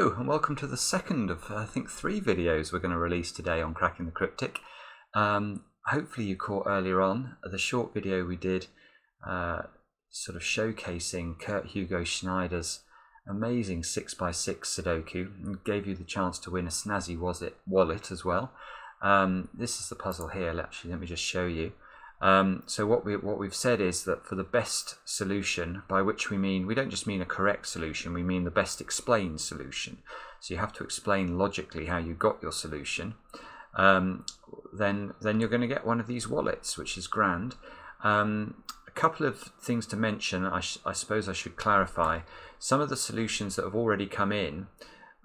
Hello and welcome to the second of I think 3 videos we're going to release today on Cracking the Cryptic. Hopefully you caught earlier on the short video we did sort of showcasing Kurt Hugo Schneider's amazing 6x6 Sudoku and gave you the chance to win a snazzy wallet as well. This is the puzzle here. Let me just show you. So what we've said is that for the best solution, by which we mean, we don't just mean a correct solution, we mean the best explained solution. So you have to explain logically how you got your solution. Then you're going to get one of these wallets, which is grand. A couple of things to mention. I suppose I should clarify. Some of the solutions that have already come in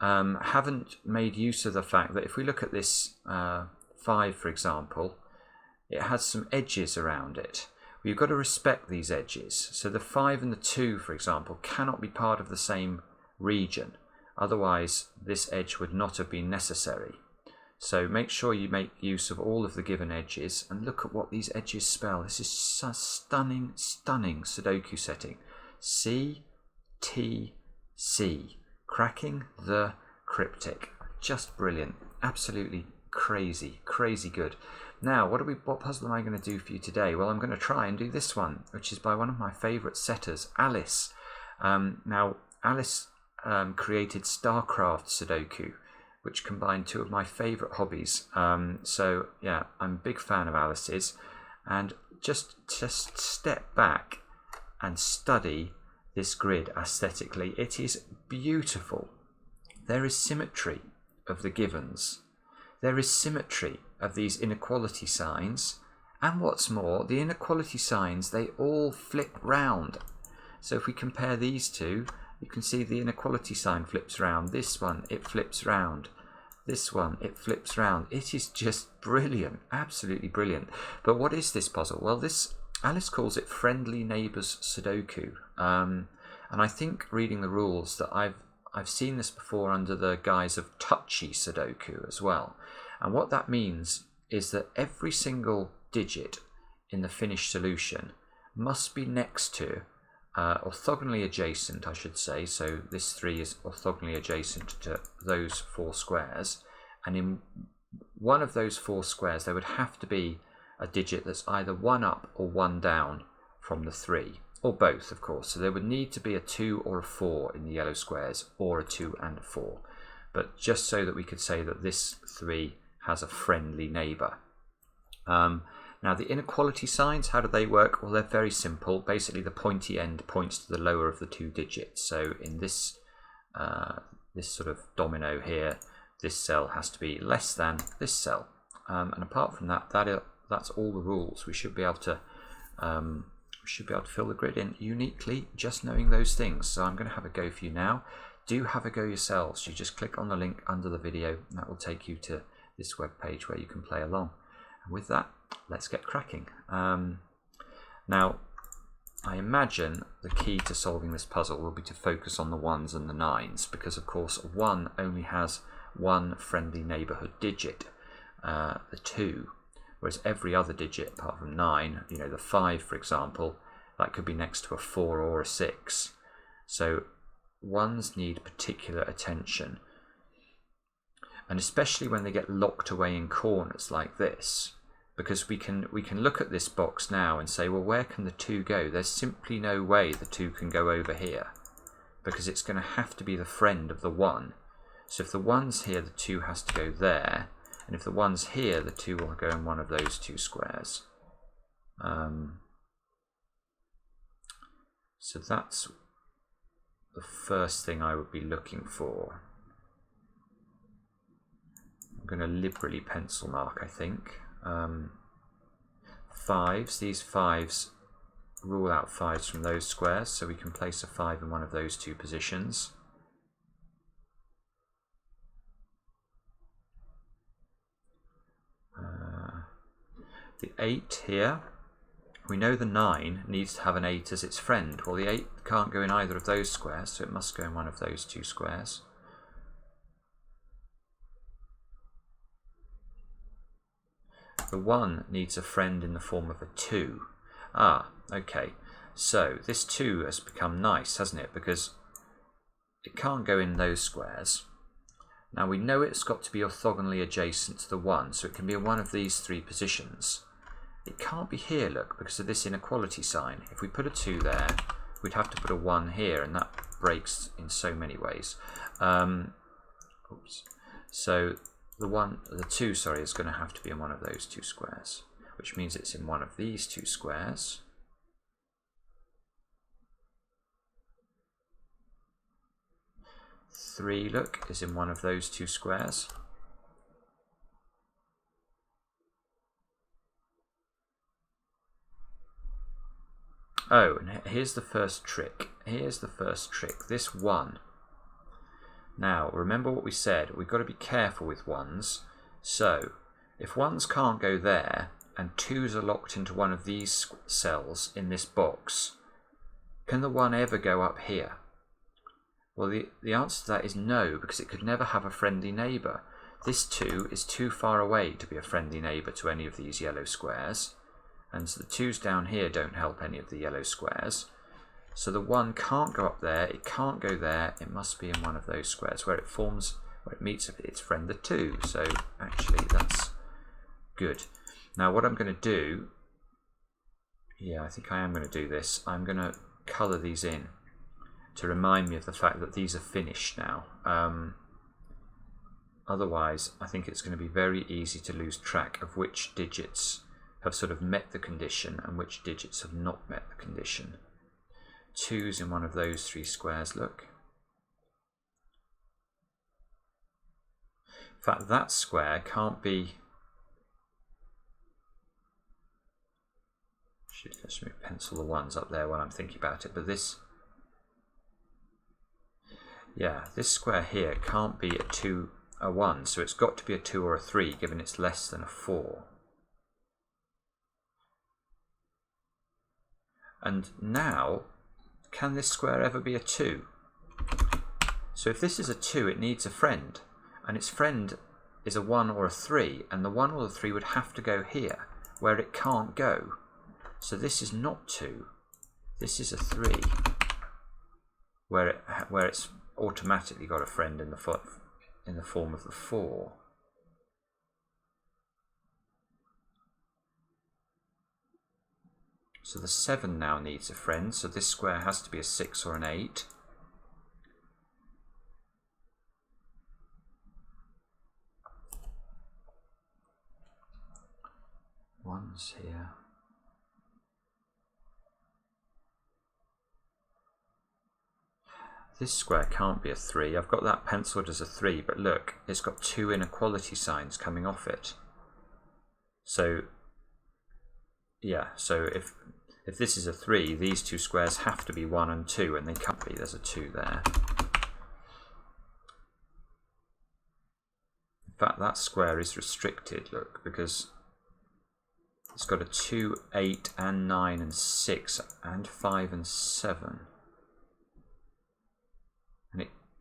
haven't made use of the fact that if we look at this 5, for example, it has some edges around it. You've got to respect these edges. So the 5 and the 2, for example, cannot be part of the same region. Otherwise, this edge would not have been necessary. So make sure you make use of all of the given edges and look at what these edges spell. This is a stunning, stunning Sudoku setting. C, T, C. Cracking the Cryptic. Just brilliant. Absolutely crazy, crazy good. Now, what puzzle am I going to do for you today? Well, I'm going to try and do this one, which is by one of my favourite setters, Alice. Now, Alice created StarCraft Sudoku, which combined 2 of my favourite hobbies. So, yeah, I'm a big fan of Alice's. And just step back and study this grid aesthetically. It is beautiful. There is symmetry of the givens. There is symmetry of these inequality signs, and what's more, the inequality signs, they all flip round. So if we compare these two, you can see the inequality sign flips round. This one, it flips round. This one, it flips round. It is just brilliant, absolutely brilliant. But what is this puzzle? Well, Alice calls it Friendly Neighbours Sudoku, and I think reading the rules that I've seen this before under the guise of touchy Sudoku as well. And what that means is that every single digit in the finished solution must be next to, orthogonally adjacent, I should say. So this 3 is orthogonally adjacent to those 4 squares. And in one of those 4 squares, there would have to be a digit that's either 1 up or 1 down from the 3. Or both, of course. So there would need to be a 2 or a 4 in the yellow squares, or a 2 and a 4. But just so that we could say that this 3 has a friendly neighbour. Now the inequality signs, how do they work? Well, they're very simple. Basically, the pointy end points to the lower of the 2 digits. So in this sort of domino here, this cell has to be less than this cell. And apart from that, that's all the rules. We should be able to fill the grid in uniquely, just knowing those things. So I'm going to have a go for you now. Do have a go yourselves. You just click on the link under the video, and that will take you to this web page where you can play along. And with that, let's get cracking. Now, I imagine the key to solving this puzzle will be to focus on the 1s and the 9s, because of course 1 only has 1 friendly neighbourhood digit, the 2. Whereas every other digit apart from 9, you know, the 5 for example, that could be next to a 4 or a 6. So 1s need particular attention. And especially when they get locked away in corners like this, because we can look at this box now and say, well, where can the 2 go? There's simply no way the 2 can go over here, because it's going to have to be the friend of the 1. So if the 1's here, the 2 has to go there. And if the 1's here, the 2 will go in one of those 2 squares. So that's the first thing I would be looking for. I'm going to liberally pencil mark, I think. 5s, these 5s rule out 5s from those squares, so we can place a 5 in one of those 2 positions. The 8 here, we know the 9 needs to have an 8 as its friend. Well, the 8 can't go in either of those squares, so it must go in one of those 2 squares. The 1 needs a friend in the form of a 2. Ah, okay. So this 2 has become nice, hasn't it? Because it can't go in those squares. Now we know it's got to be orthogonally adjacent to the 1, so it can be in one of these 3 positions. It can't be here, look, because of this inequality sign. If we put a 2 there, we'd have to put a 1 here, and that breaks in so many ways. Oops. So the 2, sorry, is going to have to be in one of those 2 squares, which means it's in one of these 2 squares. Three, look, is in one of those 2 squares. Oh, and here's the first trick. Here's the first trick. This 1. Now, remember what we said. We've got to be careful with 1s. So, if 1s can't go there, and 2s are locked into one of these cells in this box, can the 1 ever go up here? Well, the answer to that is no, because it could never have a friendly neighbour. This 2 is too far away to be a friendly neighbour to any of these yellow squares. And so the 2's down here don't help any of the yellow squares. So the 1 can't go up there, it can't go there, it must be in one of those squares where it meets its friend the 2. So actually that's good. Now what I'm going to do, yeah, I think I am going to do this. I'm going to colour these in to remind me of the fact that these are finished now. Otherwise, I think it's going to be very easy to lose track of which digits have sort of met the condition and which digits have not met the condition. 2's in one of those 3 squares, look. In fact, that square can't be... Should just pencil the 1s up there while I'm thinking about it, but this... Yeah, this square here can't be a 1, so it's got to be a 2 or a 3, given it's less than a 4. And now, can this square ever be a 2? So if this is a 2, it needs a friend, and its friend is a 1 or a 3, and the 1 or the 3 would have to go here, where it can't go. So this is not 2, this is a 3, where it's automatically got a friend in the form of the 4. So the 7 now needs a friend, so this square has to be a 6 or an 8. One's here. This square can't be a 3. I've got that penciled as a 3, but look, it's got 2 inequality signs coming off it. So, yeah, so if this is a 3, these 2 squares have to be 1 and 2, and they can't be. There's a 2 there. In fact, that square is restricted, look, because it's got a 2, 8, and 9, and 6, and 5, and 7.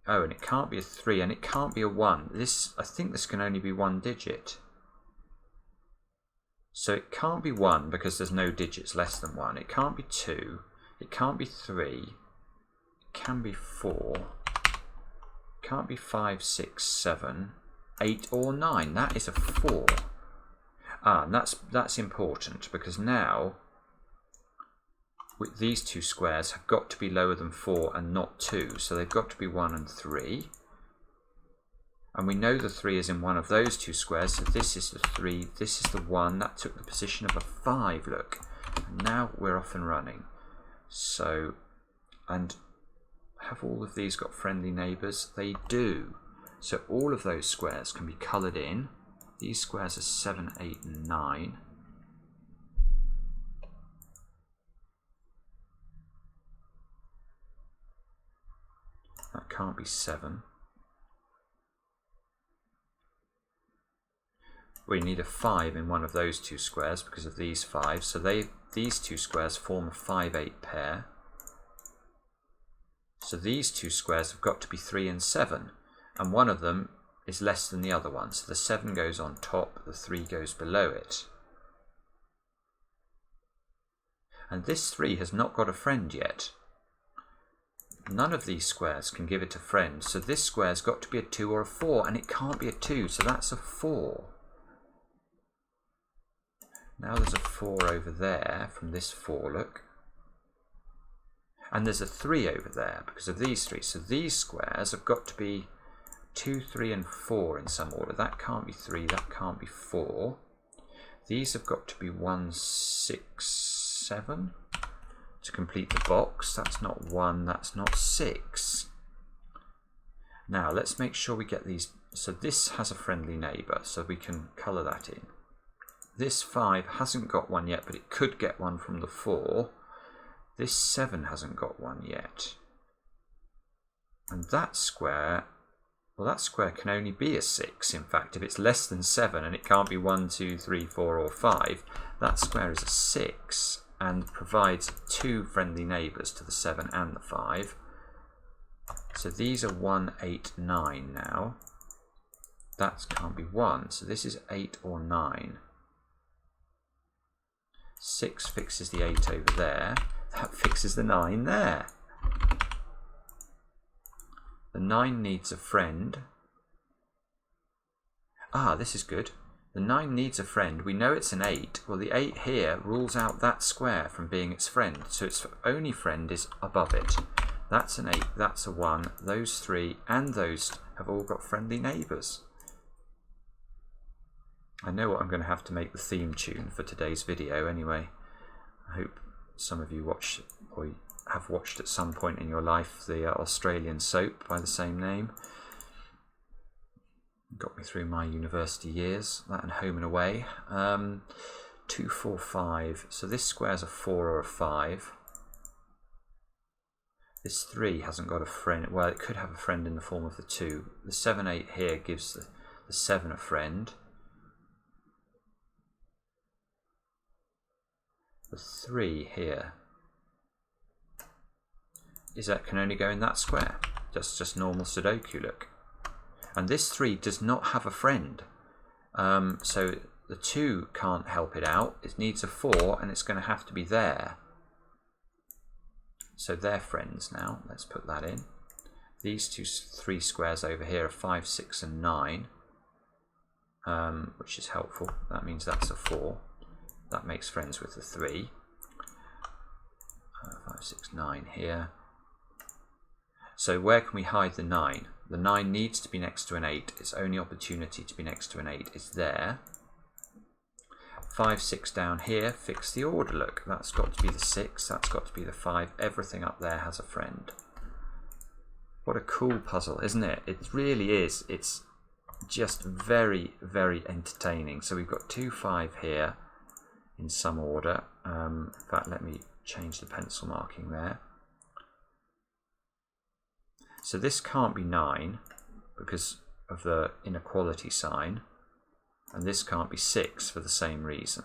And it can't be a 3, and it can't be a 1. I think this can only be 1 digit. So it can't be 1 because there's no digits less than 1. It can't be 2. It can't be 3. It can be 4. It can't be 5, 6, 7, 8, or 9. That is a 4. And that's important because now these 2 squares have got to be lower than 4 and not 2, so they've got to be 1 and 3. And we know the 3 is in one of those 2 squares, so this is the 3, this is the 1, that took the position of a 5, look. And now we're off and running. So, and have all of these got friendly neighbours? They do. So all of those squares can be coloured in. These squares are 7, 8, and 9. That can't be 7. We need a 5 in one of those 2 squares because of these 5. So these 2 squares form a 5, 8 pair. So these 2 squares have got to be 3 and 7. And one of them is less than the other one. So the 7 goes on top, the 3 goes below it. And this 3 has not got a friend yet. none of these squares can give it a friend. So this square's got to be a 2 or a 4, and it can't be a 2, so that's a 4. Now there's a 4 over there from this 4, look. And there's a 3 over there because of these 3. So these squares have got to be 2, 3 and 4 in some order. That can't be 3, that can't be 4. These have got to be 1, 6, 7 to complete the box. That's not 1, that's not 6. Now let's make sure we get these. So this has a friendly neighbour, so we can colour that in. This 5 hasn't got one yet, but it could get one from the 4. This 7 hasn't got one yet. And that square, well, that square can only be a 6. In fact, if it's less than 7 and it can't be 1, 2, 3, 4 or 5, that square is a 6 and provides 2 friendly neighbours to the 7 and the 5. So these are 1, 8, 9 now. That can't be 1, so this is 8 or 9. 6 fixes the 8 over there. That fixes the 9 there. The 9 needs a friend. Ah, this is good. The 9 needs a friend. We know it's an 8. Well, the 8 here rules out that square from being its friend. So its only friend is above it. That's an 8, that's a 1. Those 3 and those have all got friendly neighbours. I know what I'm going to have to make the theme tune for today's video anyway. I hope some of you watch or have watched at some point in your life the Australian soap by the same name. Got me through my university years, that and Home and Away. 2, 4, 5. So this square's a 4 or a 5. This 3 hasn't got a friend. Well, it could have a friend in the form of the 2. The 7, 8 here gives the 7 a friend. The 3 here is that can only go in that square. Just normal Sudoku look. And this 3 does not have a friend. So the 2 can't help it out. It needs a 4 and it's going to have to be there. So they're friends now. Let's put that in. These 3 squares over here are 5, 6 and 9. Which is helpful. That means that's a 4. That makes friends with the 3. 5, 6, 9 here. So where can we hide the 9? The 9 needs to be next to an 8. Its only opportunity to be next to an 8 is there. 5, 6 down here. Fix the order. Look, that's got to be the 6. That's got to be the 5. Everything up there has a friend. What a cool puzzle, isn't it? It really is. It's just very, very entertaining. So we've got 2, 5 here in some order. In fact, let me change the pencil marking there. So this can't be 9 because of the inequality sign, and this can't be 6 for the same reason.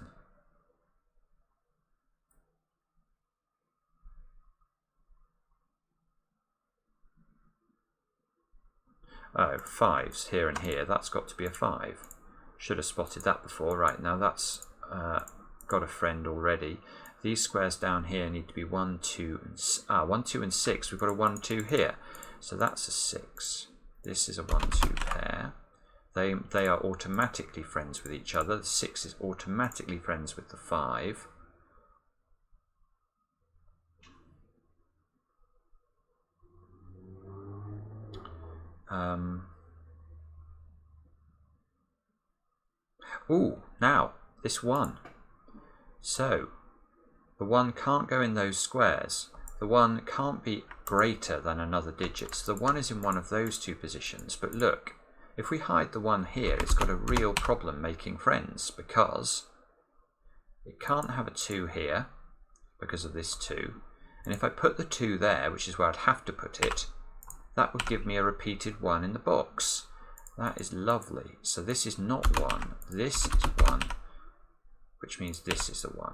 Oh, 5's here and here. That's got to be a 5. Should have spotted that before. Right, now that's got a friend already. These squares down here need to be 1, 2, and 1, 2 and 6. We've got a 1, 2 here. So that's a 6. This is a 1, 2 pair. They are automatically friends with each other. The 6 is automatically friends with the 5. Ooh, now this 1. So the 1 can't go in those squares. The 1 can't be greater than another digit. So the 1 is in one of those 2 positions. But look, if we hide the 1 here, it's got a real problem making friends because it can't have a 2 here because of this 2. And if I put the 2 there, which is where I'd have to put it, that would give me a repeated 1 in the box. That is lovely. So this is not 1. This is 1, which means this is the 1.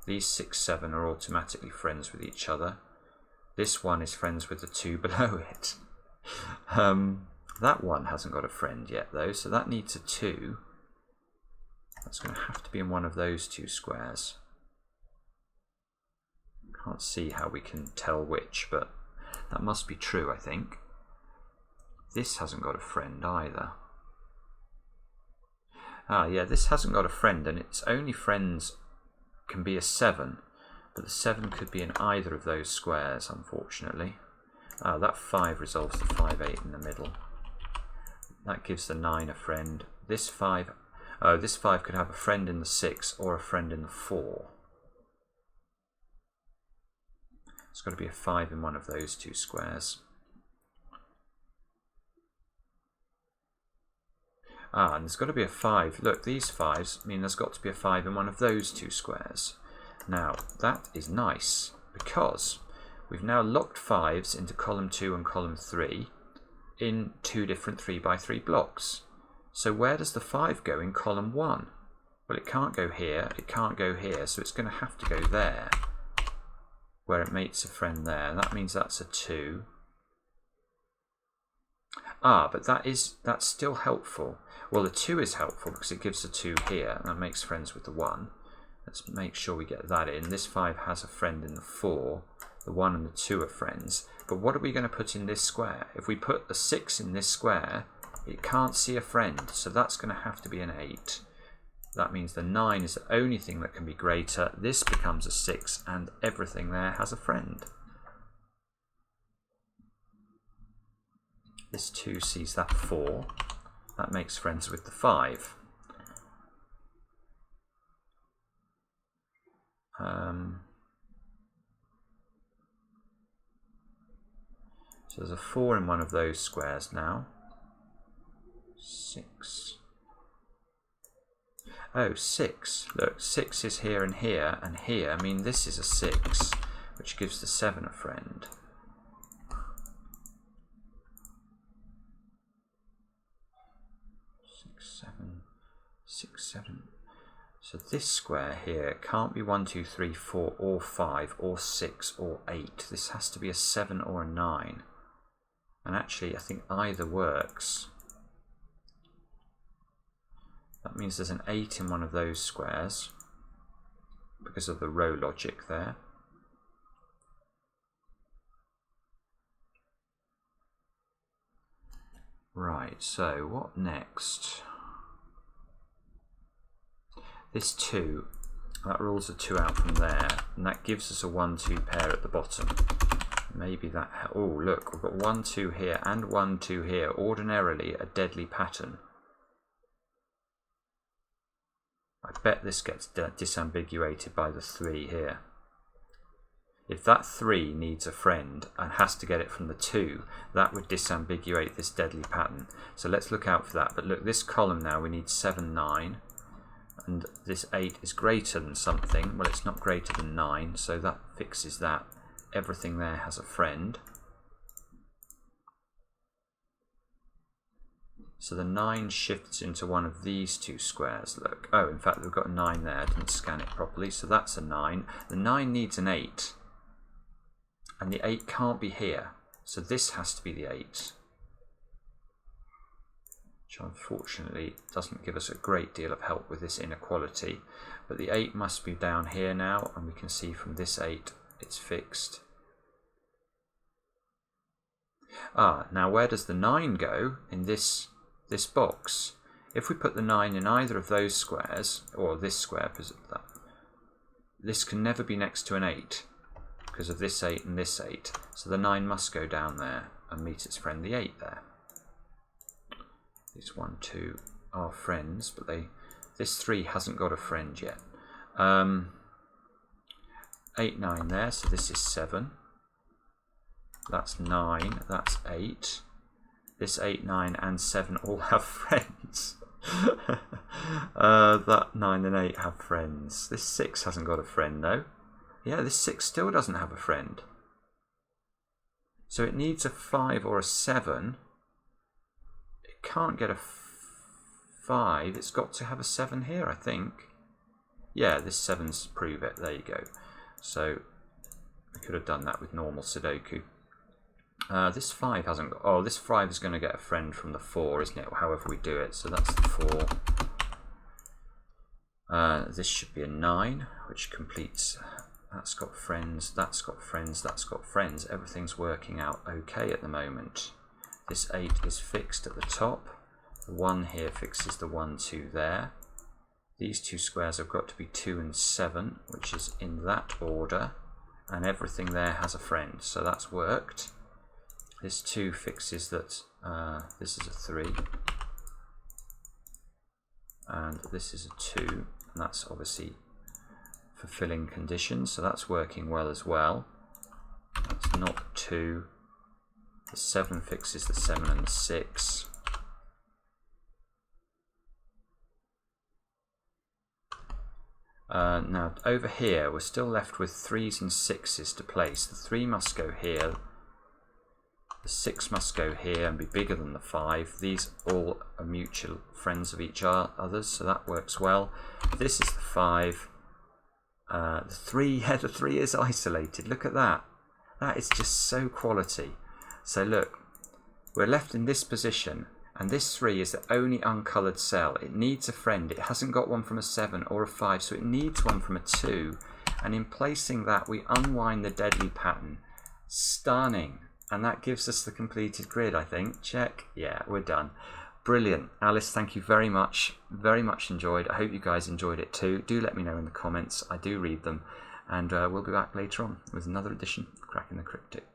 These 6, 7 are automatically friends with each other. This 1 is friends with the 2 below it. That 1 hasn't got a friend yet though, so that needs a 2. That's going to have to be in one of those 2 squares. Can't see how we can tell which, but that must be true, I think. This hasn't got a friend either. Ah, yeah, this hasn't got a friend, and its only friends can be a 7, but the 7 could be in either of those squares, unfortunately. Ah, that 5 resolves the 5, 8 in the middle. That gives the 9 a friend. This 5, oh, this 5 could have a friend in the 6 or a friend in the 4. It's got to be a 5 in one of those two squares. Ah, and there's got to be a 5. Look, these 5s mean there's got to be a 5 in one of those two squares. Now, that is nice, because we've now locked 5s into column 2 and column 3 in two different 3x3 blocks. So where does the 5 go in column 1? Well, it can't go here, it can't go here, so it's going to have to go there, where it mates a friend there. That means that's a 2. Ah, but that's still helpful. Well, the 2 is helpful because it gives the 2 here, and that makes friends with the 1. Let's make sure we get that in. This 5 has a friend in the 4. The 1 and the 2 are friends. But what are we going to put in this square? If we put a 6 in this square, it can't see a friend, so that's going to have to be an 8. That means the 9 is the only thing that can be greater. This becomes a 6, and everything there has a friend. This 2 sees that 4. That makes friends with the 5. So there's a 4 in one of those squares now. 6. Oh, 6. Look, 6 is here and here, and here. I mean, this is a 6, which gives the 7 a friend. Six, 7. So this square here can't be 1, 2, 3, 4, or 5, or 6, or 8. This has to be a 7 or a 9. And actually, I think either works. That means there's an 8 in one of those squares because of the row logic there. Right, so what next? This 2, that rules a 2 out from there, and that gives us a 1, 2 pair at the bottom. Maybe that, oh look, we've got 1, 2 here and 1, 2 here, ordinarily a deadly pattern. I bet this gets disambiguated by the 3 here. If that 3 needs a friend and has to get it from the 2, that would disambiguate this deadly pattern. So let's look out for that. But look, this column now, we need 7, 9. And this 8 is greater than something. Well, it's not greater than 9, so that fixes that. Everything there has a friend. So the 9 shifts into one of these two squares. Look, oh, in fact, we've got a 9 there. I didn't scan it properly, so that's a 9. The 9 needs an 8, and the 8 can't be here, so this has to be the 8. Which unfortunately doesn't give us a great deal of help with this inequality. But the 8 must be down here now, and we can see from this 8 it's fixed. Ah, now where does the 9 go in this box? If we put the 9 in either of those squares, or this square, this can never be next to an 8, because of this 8 and this 8. So the 9 must go down there and meet its friend, the 8 there. These 1, 2 are friends, but this 3 hasn't got a friend yet. 8, 9 there, so this is 7. That's 9, that's 8. This 8, 9 and 7 all have friends. That 9 and 8 have friends. This 6 hasn't got a friend though. Yeah, this 6 still doesn't have a friend. So it needs a 5 or a 7. It can't get a 5. It's got to have a 7 here, I think. Yeah, this 7's prove it. There you go. So we could have done that with normal Sudoku. This 5 hasn't got... Oh, this 5 is going to get a friend from the 4, isn't it? However we do it. So that's the 4. This should be a 9, which completes That's got friends, that's got friends, that's got friends. Everything's working out okay at the moment. This 8 is fixed at the top. The 1 here fixes the 1, 2 there. These two squares have got to be 2 and 7, which is in that order. And everything there has a friend, so that's worked. This 2 fixes that this is a 3. And this is a 2, and that's obviously fulfilling conditions, so that's working well as well. That's not 2. The 7 fixes the 7 and the 6. Now over here we're still left with 3s and 6s to place. The 3 must go here, the 6 must go here and be bigger than the 5. These all are mutual friends of each other's, so that works well. This is the 5. The 3, yeah, the 3 is isolated. Look at that. That is just so quality. So look, we're left in this position, and this 3 is the only uncoloured cell. It needs a friend. It hasn't got one from a 7 or a 5, so it needs one from a 2. And in placing that, we unwind the deadly pattern. Stunning. And that gives us the completed grid, I think. Check. Yeah, we're done. Brilliant. Alice, thank you very much. Very much enjoyed. I hope you guys enjoyed it too. Do let me know in the comments. I do read them. And we'll be back later on with another edition of Cracking the Cryptic.